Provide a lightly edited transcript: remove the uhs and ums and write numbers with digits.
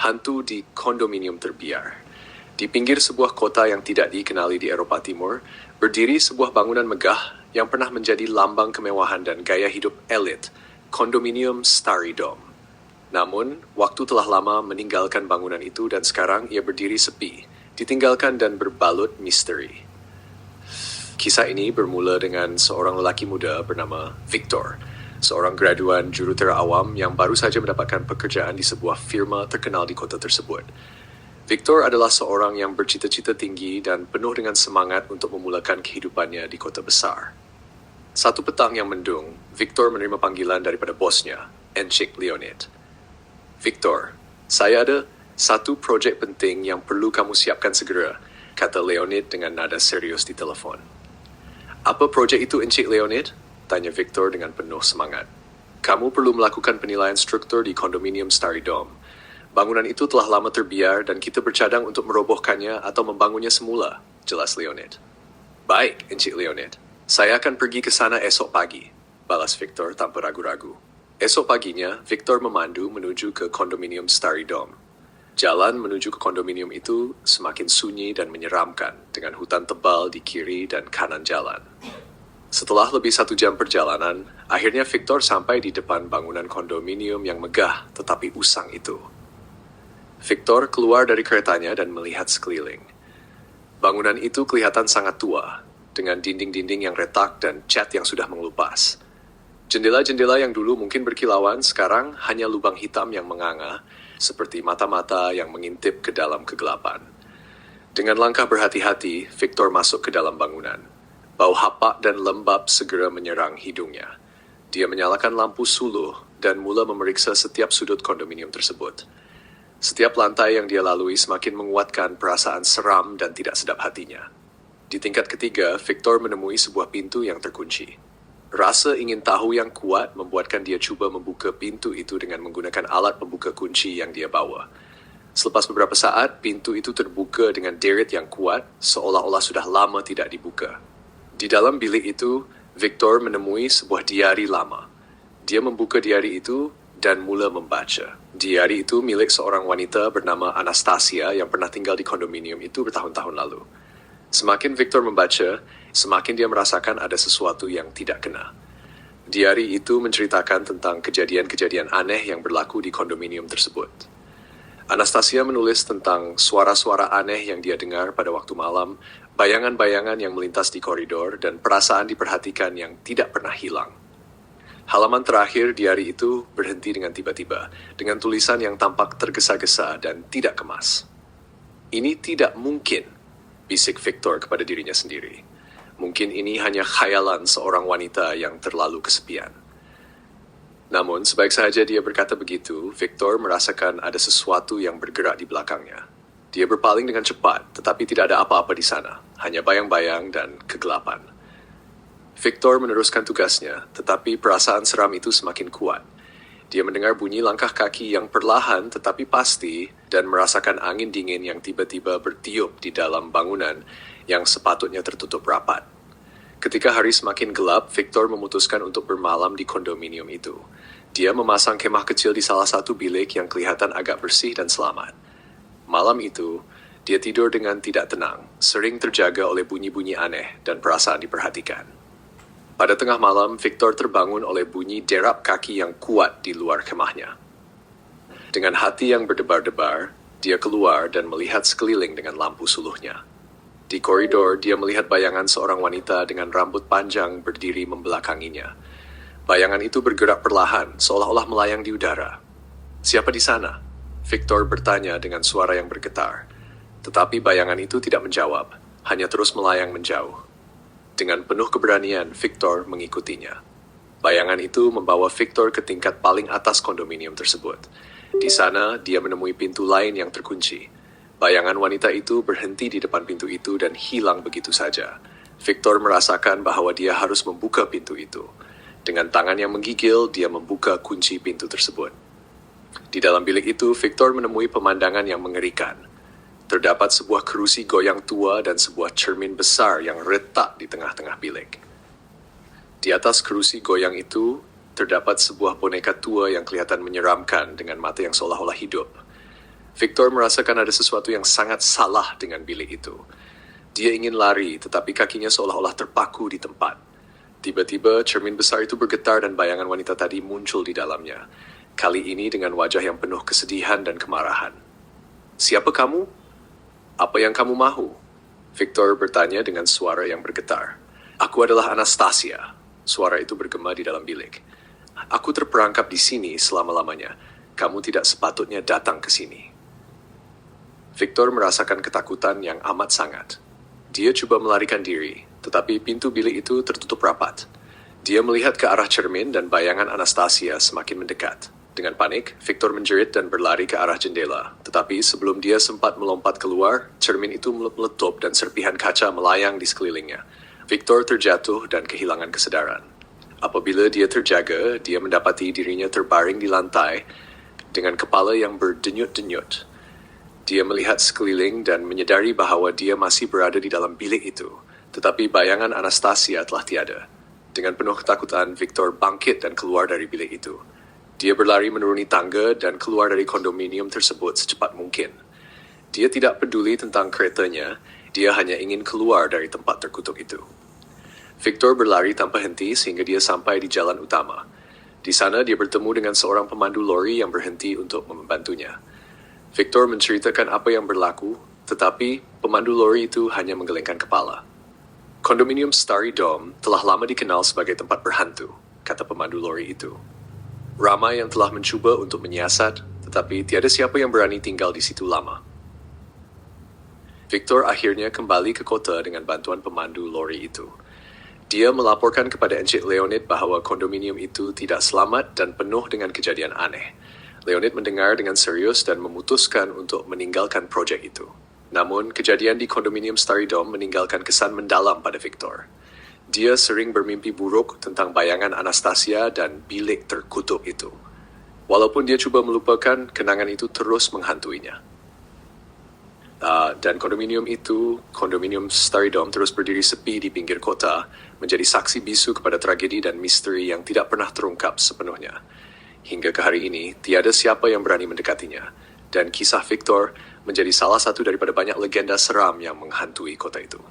hantu di kondominium terbiar. Di pinggir sebuah kota yang tidak dikenali di Eropa Timur, berdiri sebuah bangunan megah yang pernah menjadi lambang kemewahan dan gaya hidup elit, kondominium Starry Dome. Namun, waktu telah lama meninggalkan bangunan itu dan sekarang ia berdiri sepi, ditinggalkan dan berbalut misteri. Kisah ini bermula dengan seorang lelaki muda bernama Victor, seorang graduan jurutera awam yang baru saja mendapatkan pekerjaan di sebuah firma terkenal di kota tersebut. Victor adalah seorang yang bercita-cita tinggi dan penuh dengan semangat untuk memulakan kehidupannya di kota besar. Satu petang yang mendung, Victor menerima panggilan daripada bosnya, Encik Leonid. "Victor, saya ada satu projek penting yang perlu kamu siapkan segera," kata Leonid dengan nada serius di telefon. "Apa projek itu, Encik Leonid?" tanya Victor dengan penuh semangat. "Kamu perlu melakukan penilaian struktur di kondominium Starry Dome. Bangunan itu telah lama terbiar dan kita bercadang untuk merobohkannya atau membangunnya semula," jelas Leonid. "Baik, Encik Leonid. Saya akan pergi ke sana esok pagi," balas Victor tanpa ragu-ragu. Esok paginya, Victor memandu menuju ke kondominium Starry Dome. Jalan menuju ke kondominium itu semakin sunyi dan menyeramkan dengan hutan tebal di kiri dan kanan jalan. Setelah lebih 1 jam perjalanan, akhirnya Victor sampai di depan bangunan kondominium yang megah tetapi usang itu. Victor keluar dari keretanya dan melihat sekeliling. Bangunan itu kelihatan sangat tua, dengan dinding-dinding yang retak dan cat yang sudah mengelupas. Jendela-jendela yang dulu mungkin berkilauan sekarang hanya lubang hitam yang menganga, seperti mata-mata yang mengintip ke dalam kegelapan. Dengan langkah berhati-hati, Victor masuk ke dalam bangunan. Bau hapak dan lembab segera menyerang hidungnya. Dia menyalakan lampu suluh dan mula memeriksa setiap sudut kondominium tersebut. Setiap lantai yang dia lalui semakin menguatkan perasaan seram dan tidak sedap hatinya. Di tingkat ketiga, Victor menemui sebuah pintu yang terkunci. Rasa ingin tahu yang kuat membuatkan dia cuba membuka pintu itu dengan menggunakan alat pembuka kunci yang dia bawa. Selepas beberapa saat, pintu itu terbuka dengan deret yang kuat, seolah-olah sudah lama tidak dibuka. Di dalam bilik itu, Victor menemui sebuah diari lama. Dia membuka diari itu dan mula membaca. Diari itu milik seorang wanita bernama Anastasia yang pernah tinggal di kondominium itu bertahun-tahun lalu. Semakin Victor membaca, semakin dia merasakan ada sesuatu yang tidak kena. Diari itu menceritakan tentang kejadian-kejadian aneh yang berlaku di kondominium tersebut. Anastasia menulis tentang suara-suara aneh yang dia dengar pada waktu malam, bayangan-bayangan yang melintas di koridor, dan perasaan diperhatikan yang tidak pernah hilang. Halaman terakhir diari itu berhenti dengan tiba-tiba, dengan tulisan yang tampak tergesa-gesa dan tidak kemas. "Ini tidak mungkin," bisik Victor kepada dirinya sendiri. Mungkin ini hanya khayalan seorang wanita yang terlalu kesepian. Namun, sebaik saja dia berkata begitu, Victor merasakan ada sesuatu yang bergerak di belakangnya. Dia berpaling dengan cepat, tetapi tidak ada apa-apa di sana, hanya bayang-bayang dan kegelapan. Victor meneruskan tugasnya, tetapi perasaan seram itu semakin kuat. Dia mendengar bunyi langkah kaki yang perlahan tetapi pasti dan merasakan angin dingin yang tiba-tiba bertiup di dalam bangunan yang sepatutnya tertutup rapat. Ketika hari semakin gelap, Victor memutuskan untuk bermalam di kondominium itu. Dia memasang kemah kecil di salah satu bilik yang kelihatan agak bersih dan selamat. Malam itu, dia tidur dengan tidak tenang, sering terjaga oleh bunyi-bunyi aneh dan perasaan diperhatikan. Pada tengah malam, Victor terbangun oleh bunyi derap kaki yang kuat di luar kemahnya. Dengan hati yang berdebar-debar, dia keluar dan melihat sekeliling dengan lampu suluhnya. Di koridor, dia melihat bayangan seorang wanita dengan rambut panjang berdiri membelakanginya. Bayangan itu bergerak perlahan, seolah-olah melayang di udara. "Siapa di sana?" Victor bertanya dengan suara yang bergetar. Tetapi bayangan itu tidak menjawab, hanya terus melayang menjauh. Dengan penuh keberanian, Victor mengikutinya. Bayangan itu membawa Victor ke tingkat paling atas kondominium tersebut. Di sana, dia menemui pintu lain yang terkunci. Bayangan wanita itu berhenti di depan pintu itu dan hilang begitu saja. Victor merasakan bahwa dia harus membuka pintu itu. Dengan tangan yang menggigil, dia membuka kunci pintu tersebut. Di dalam bilik itu, Victor menemui pemandangan yang mengerikan. Terdapat sebuah kerusi goyang tua dan sebuah cermin besar yang retak di tengah-tengah bilik. Di atas kerusi goyang itu, terdapat sebuah boneka tua yang kelihatan menyeramkan dengan mata yang seolah-olah hidup. Victor merasakan ada sesuatu yang sangat salah dengan bilik itu. Dia ingin lari, tetapi kakinya seolah-olah terpaku di tempat. Tiba-tiba, cermin besar itu bergetar dan bayangan wanita tadi muncul di dalamnya. Kali ini dengan wajah yang penuh kesedihan dan kemarahan. "Siapa kamu? Apa yang kamu mahu?" Victor bertanya dengan suara yang bergetar. "Aku adalah Anastasia." Suara itu bergema di dalam bilik. "Aku terperangkap di sini selama-lamanya. Kamu tidak sepatutnya datang ke sini." Victor merasakan ketakutan yang amat sangat. Dia coba melarikan diri, tetapi pintu bilik itu tertutup rapat. Dia melihat ke arah cermin dan bayangan Anastasia semakin mendekat. Dengan panik, Victor menjerit dan berlari ke arah jendela. Tetapi sebelum dia sempat melompat keluar, cermin itu meletup dan serpihan kaca melayang di sekelilingnya. Victor terjatuh dan kehilangan kesedaran. Apabila dia terjaga, dia mendapati dirinya terbaring di lantai dengan kepala yang berdenyut-denyut. Dia melihat sekeliling dan menyadari bahawa dia masih berada di dalam bilik itu. Tetapi bayangan Anastasia telah tiada. Dengan penuh ketakutan, Victor bangkit dan keluar dari bilik itu. Dia berlari menuruni tangga dan keluar dari kondominium tersebut secepat mungkin. Dia tidak peduli tentang keretanya, dia hanya ingin keluar dari tempat terkutuk itu. Victor berlari tanpa henti sehingga dia sampai di jalan utama. Di sana dia bertemu dengan seorang pemandu lori yang berhenti untuk membantunya. Victor menceritakan apa yang berlaku, tetapi pemandu lori itu hanya menggelengkan kepala. "Kondominium Starry Dome telah lama dikenal sebagai tempat berhantu," kata pemandu lori itu. "Ramai yang telah mencuba untuk menyiasat, tetapi tiada siapa yang berani tinggal di situ lama." Victor akhirnya kembali ke kota dengan bantuan pemandu lori itu. Dia melaporkan kepada Encik Leonid bahawa kondominium itu tidak selamat dan penuh dengan kejadian aneh. Leonid mendengar dengan serius dan memutuskan untuk meninggalkan projek itu. Namun, kejadian di kondominium Starry Dome meninggalkan kesan mendalam pada Victor. Dia sering bermimpi buruk tentang bayangan Anastasia dan bilik terkutuk itu. Walaupun dia cuba melupakan, kenangan itu terus menghantuinya. Dan kondominium Starry Dome terus berdiri sepi di pinggir kota, menjadi saksi bisu kepada tragedi dan misteri yang tidak pernah terungkap sepenuhnya. Hingga ke hari ini, tiada siapa yang berani mendekatinya, dan kisah Victor menjadi salah satu daripada banyak legenda seram yang menghantui kota itu.